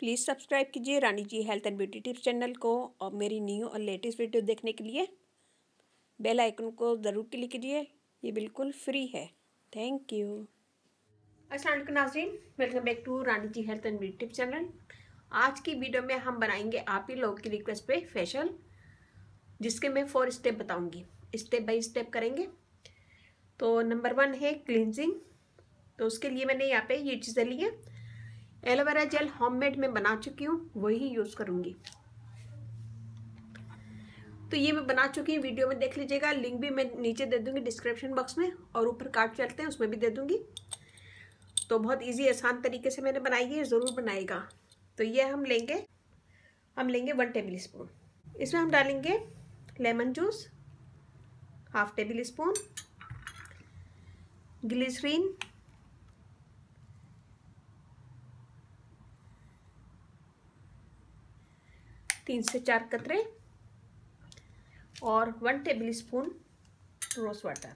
Please subscribe कीजिए Rani ji health and beauty tips channel को और मेरी न्यू और लेटेस्ट वीडियो देखने के लिए बेल आइकन को ज़रूर क्लिक कीजिए। ये बिल्कुल फ्री है। Thank you. अस्सलाम वालेकुम नाज़रीन, welcome back to Rani ji health and beauty tips channel. आज की वीडियो में हम बनाएंगे आप ही लोगों की रिक्वेस्ट पे फेशियल, जिसके मैं 4 स्टेप बताऊंगी। स्टेप बाय स्टेप करेंगे। तो नंबर 1 है क्लींजिंग। तो उसके लिए मैंने यहाँ पे ये चीज़ें ली है। एलोवेरा जेल होममेड में बना चुकी हूँ, वही यूज़ करूँगी। तो ये मैं बना चुकी हूँ, वीडियो में देख लीजिएगा। लिंक भी मैं नीचे दे दूँगी डिस्क्रिप्शन बॉक्स में, और ऊपर कार्ड चलते हैं उसमें भी दे दूँगी। तो बहुत इजी आसान तरीके से मैंने बनाई है, ज़रूर बनाएगा। तो ये हम लेंगे 1 टेबल स्पून। इसमें हम डालेंगे lemon juice, half tablespoon glycerine, तीन से 4 कतरे, और 1 टेबल स्पून रोज वाटर।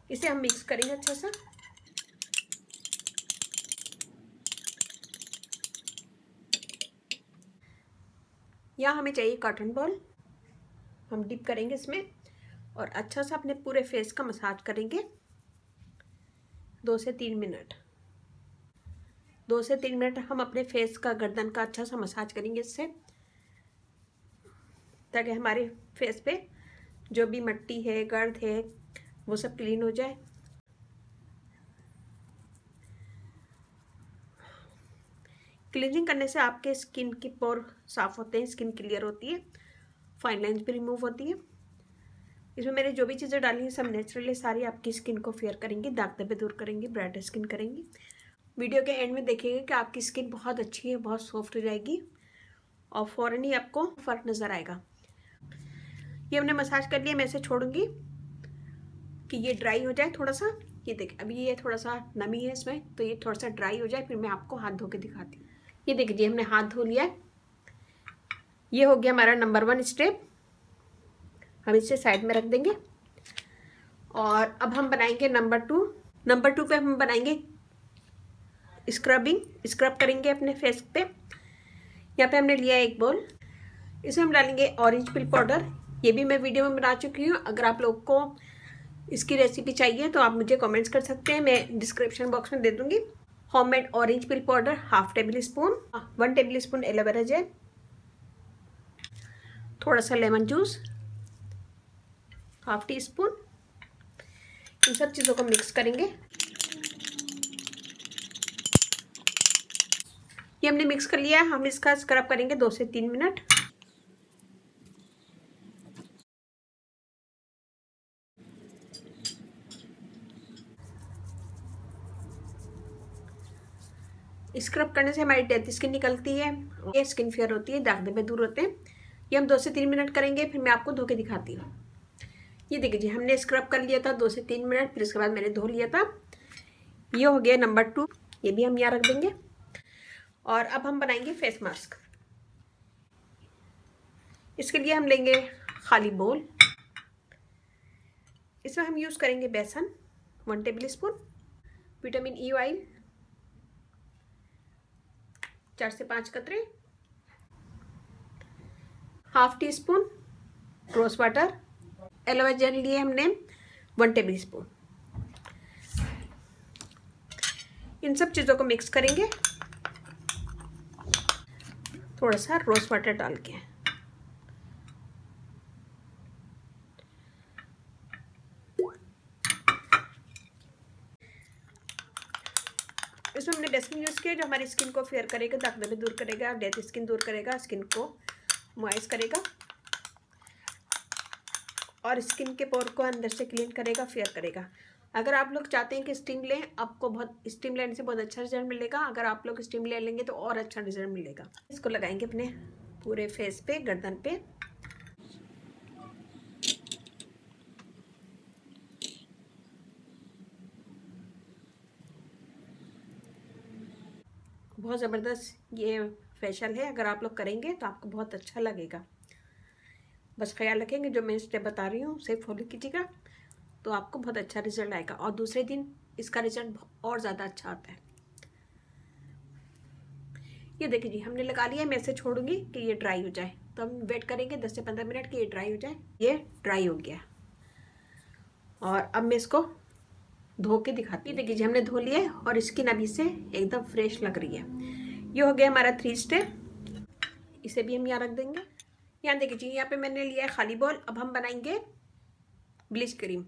इसे हम मिक्स करेंगे अच्छा सा। यहाँ हमें चाहिए कॉटन बॉल। हम डिप करेंगे इसमें और अच्छा सा अपने पूरे फेस का मसाज करेंगे 2 से 3 मिनट। 2 से 3 मिनट हम अपने फेस का, गर्दन का अच्छा सा मसाज करेंगे इससे, ताकि हमारे फेस पे जो भी मिट्टी है, गर्द है, वो सब क्लीन हो जाए। क्लींजिंग करने से आपके स्किन के पोर साफ होते हैं, स्किन क्लियर होती है, फाइन लाइंस भी रिमूव होती है। इसमें मैंने जो भी चीज़ें डाली हैं सब नेचुरली सारी आपकी स्किन को फेयर करेंगी, दाग धब्बे दूर करेंगी, ब्राइट स्किन करेंगी। वीडियो के एंड में देखिएगा कि आपकी स्किन बहुत अच्छी है, बहुत सॉफ्ट हो जाएगी और फ़ौरन ही आपको फ़र्क नज़र आएगा। ये हमने मसाज कर लिया। मैं इसे छोड़ूंगी कि ये ड्राई हो जाए थोड़ा सा। ये देखिए, अभी ये थोड़ा सा नमी है इसमें, तो ये थोड़ा सा ड्राई हो जाए, फिर मैं आपको हाथ धो के दिखाती हूँ। ये देखिए, हमने हाथ धो लिया है। ये हो गया हमारा नंबर 1 स्टेप। हम इसे साइड में रख देंगे और अब हम बनाएंगे नंबर 2। नंबर 2 पे हम बनाएंगे स्क्रब करेंगे अपने फेस पे। यहाँ पे हमने लिया 1 बोल। इसमें हम डालेंगे ऑरेंज पिल पाउडर। ये भी मैं वीडियो में बना चुकी हूँ। अगर आप लोग को इसकी रेसिपी चाहिए तो आप मुझे कमेंट्स कर सकते हैं, मैं डिस्क्रिप्शन बॉक्स में दे दूँगी। Homemade orange peel powder half tablespoon, 1 tablespoon aloe vera gel, थोड़ा सा lemon juice, half teaspoon. इन सब चीज़ों को मिक्स करेंगे। ये हमने मिक्स कर लिया है। हम इसका स्क्रब करेंगे 2 से 3 मिनट। स्क्रब करने से हमारी डेड स्किन निकलती है, ये स्किन फेयर होती है, दाग धब्बे दूर होते हैं। ये हम 2 से 3 मिनट करेंगे, फिर मैं आपको धो के दिखाती हूँ। ये देखिए, हमने स्क्रब कर लिया था 2 से 3 मिनट, फिर इसके बाद मैंने धो लिया था। ये हो गया नंबर 2। ये भी हम यहाँ रख देंगे। और अब हम बनाएंगे फेस मास्क। इसके लिए हम लेंगे खाली बोल। इसमें हम यूज़ करेंगे बेसन 1 tablespoon, vitamin E oil 4 से 5 कतरे, half teaspoon rose water, aloe vera gel लिए हमने 1 टेबल स्पून। इन सब चीज़ों को मिक्स करेंगे थोड़ा सा रोज वाटर डाल के। इसमें हमने बेसन यूज़ किया, जो हमारी स्किन को फेयर करेगा, दाग धब्बे दूर करेगा, डेड स्किन दूर करेगा, स्किन को मॉइस्ट करेगा और स्किन के पोर को अंदर से क्लीन करेगा, फेयर करेगा। अगर आप लोग चाहते हैं कि स्टीम लें, आपको स्टीम लेने से बहुत अच्छा रिजल्ट मिलेगा। अगर आप लोग स्टीम ले लेंगे तो और अच्छा रिजल्ट मिलेगा। इसको लगाएंगे अपने पूरे फेस पे, गर्दन पे। बहुत ज़बरदस्त ये फेशियल है। अगर आप लोग करेंगे तो आपको बहुत अच्छा लगेगा। बस ख्याल रखेंगे, जो मैं स्टेप बता रही हूँ उसे फॉलो कीजिएगा, तो आपको बहुत अच्छा रिजल्ट आएगा और दूसरे दिन इसका रिजल्ट और ज़्यादा अच्छा आता है। ये देखिए जी हमने लगा लिया है। मैं इसे छोड़ूंगी कि ये ड्राई हो जाए, तो हम वेट करेंगे 10 से 15 मिनट कि ये ड्राई हो जाए। ये ड्राई हो गया और अब मैं इसको धो के दिखाती हूँ। देखिए जी हमने धो लिया है और स्किन अभी से एकदम फ्रेश लग रही है। ये हो गया हमारा 3 स्टेप। इसे भी हम यहाँ रख देंगे। यहाँ देखिए जी यहाँ पे मैंने लिया है खाली बॉल। अब हम बनाएंगे ब्लीच क्रीम।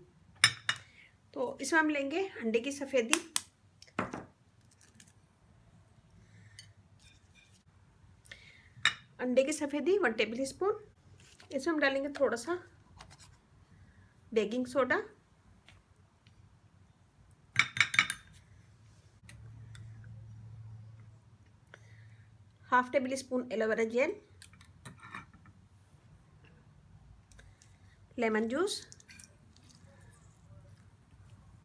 तो इसमें हम लेंगे अंडे की सफ़ेदी, अंडे की सफ़ेदी 1 टेबल स्पून। इसमें हम डालेंगे थोड़ा सा baking soda, half tablespoon aloe vera gel, lemon juice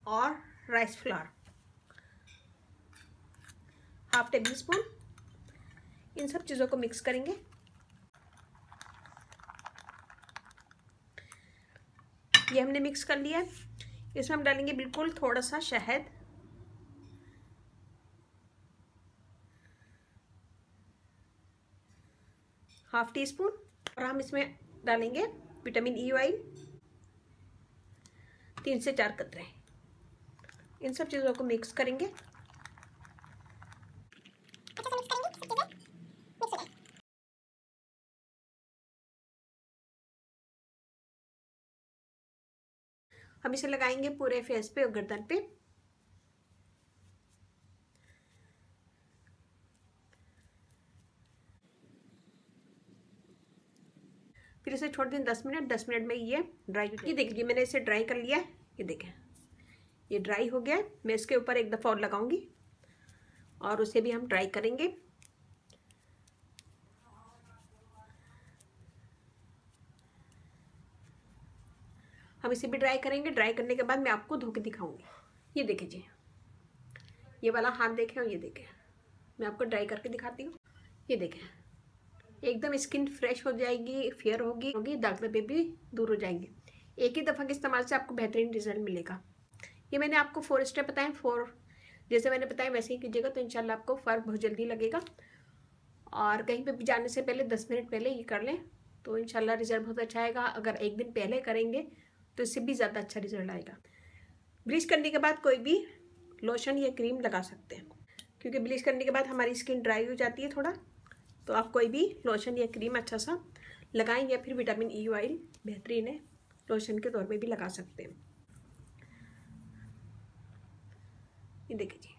और rice flour half tablespoon. इन सब चीज़ों को मिक्स करेंगे। ये हमने मिक्स कर लिया है। इसमें हम डालेंगे बिल्कुल थोड़ा सा शहद, हाफ टी स्पून, और हम इसमें डालेंगे विटामिन ई ऑयल 3 से 4 कतरे। इन सब चीज़ों को मिक्स करेंगे। हम इसे लगाएंगे पूरे फेस पे और गर्दन पे। फिर इसे छोड़ दें 10 मिनट। 10 मिनट में ये ड्राई हो जाए। ये देखिए मैंने इसे ड्राई कर लिया है। ये देखें ये ड्राई हो गया है। मैं इसके ऊपर एक दफ़ा और लगाऊंगी और उसे भी हम ड्राई करेंगे। हम इसे भी ड्राई करेंगे। ड्राई करने के बाद मैं आपको धो के दिखाऊंगी। ये देखिए जी ये वाला हाथ देखें और ये देखें, मैं आपको ड्राई करके दिखाती हूँ। ये देखें एकदम स्किन फ्रेश हो जाएगी, फेयर होगी, दाग धब्बे भी दूर हो जाएंगे। एक ही दफ़ा के इस्तेमाल से आपको बेहतरीन रिजल्ट मिलेगा। ये मैंने आपको 4 स्टेप बताए। 4 जैसे मैंने बताया वैसे ही कीजिएगा तो इंशाल्लाह आपको फ़र्क बहुत जल्दी लगेगा। और कहीं पे भी जाने से पहले 10 मिनट पहले ये कर लें तो इंशाल्लाह रिजल्ट बहुत अच्छा आएगा। अगर एक दिन पहले करेंगे तो इससे भी ज़्यादा अच्छा रिजल्ट आएगा। ब्लीच करने के बाद कोई भी लोशन या क्रीम लगा सकते हैं, क्योंकि ब्लीच करने के बाद हमारी स्किन ड्राई हो जाती है थोड़ा। तो आप कोई भी लोशन या क्रीम अच्छा सा लगाएं, या फिर विटामिन ई ऑयल बेहतरीन है, लोशन के तौर पे भी लगा सकते हैं। ये देखिए जी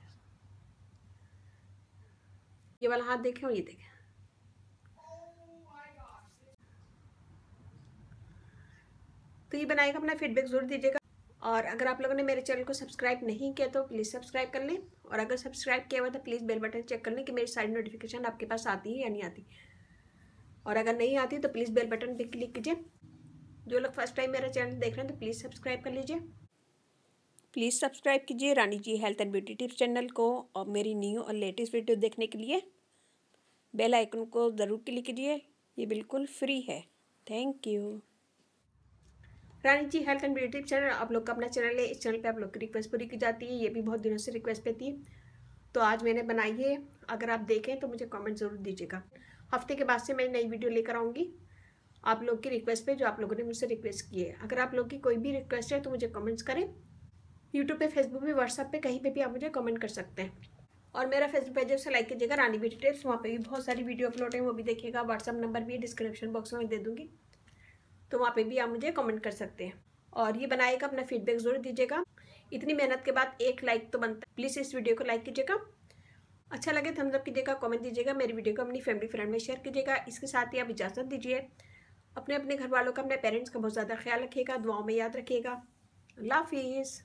ये वाला हाथ देखें और ये देखें। तो ये बनाएगा, अपना फीडबैक जरूर दीजिएगा। और अगर आप लोगों ने मेरे चैनल को सब्सक्राइब नहीं किया तो प्लीज़ सब्सक्राइब कर लें, और अगर सब्सक्राइब किया हुआ तो प्लीज़ बेल बटन चेक कर लें कि मेरी सारी नोटिफिकेशन आपके पास आती है या नहीं आती। और अगर नहीं आती तो प्लीज़ बेल बटन पे क्लिक कीजिए। जो लोग फर्स्ट टाइम मेरा चैनल देख रहे हैं तो प्लीज़ सब्सक्राइब कर लीजिए। प्लीज़ सब्सक्राइब कीजिए Rani ji health and beauty tips channel को, और मेरी न्यू और लेटेस्ट वीडियो देखने के लिए बेल आइकन को ज़रूर क्लिक कीजिए। ये बिल्कुल फ्री है। Thank you. Rani ji health and beauty channel आप लोग का अपना चैनल है। इस चैनल पे आप लोग की रिक्वेस्ट पूरी की जाती है। ये भी बहुत दिनों से रिक्वेस्ट पे थी, तो आज मैंने बनाई है। अगर आप देखें तो मुझे कमेंट ज़रूर दीजिएगा। हफ्ते के बाद से मैं नई वीडियो लेकर आऊँगी आप लोग की रिक्वेस्ट पे, जो आप लोगों ने मुझसे रिक्वेस्ट की है। अगर आप लोग की कोई भी रिक्वेस्ट है तो मुझे कमेंट्स करें। यूट्यूब पे, फेसबुक पे, व्हाट्सएप पे, कहीं पे भी आप मुझे कमेंट कर सकते हैं। और मेरा फेसबुक पेज है, उसे लाइक कीजिएगा रानी ब्यूटी टिप्स। वहाँ पे भी बहुत सारी वीडियो अपलोड है, वो भी देखिएगा। व्हाट्सएप नंबर भी डिस्क्रिप्शन बॉक्स में दे दूँगी, तो वहाँ पे भी आप मुझे कमेंट कर सकते हैं। और ये बनाएगा, अपना फीडबैक जरूर दीजिएगा। इतनी मेहनत के बाद एक लाइक तो बनता है। प्लीज़ इस वीडियो को लाइक कीजिएगा, अच्छा लगे थम्स अप कीजिएगा, कमेंट दीजिएगा, मेरी वीडियो को अपनी फैमिली फ्रेंड में शेयर कीजिएगा। इसके साथ ही आप इजाज़त दीजिए। अपने घर वालों का, अपने पेरेंट्स का बहुत ज़्यादा ख्याल रखिएगा, दुआओं में याद रखिएगा। अल्लाह हाफिज़।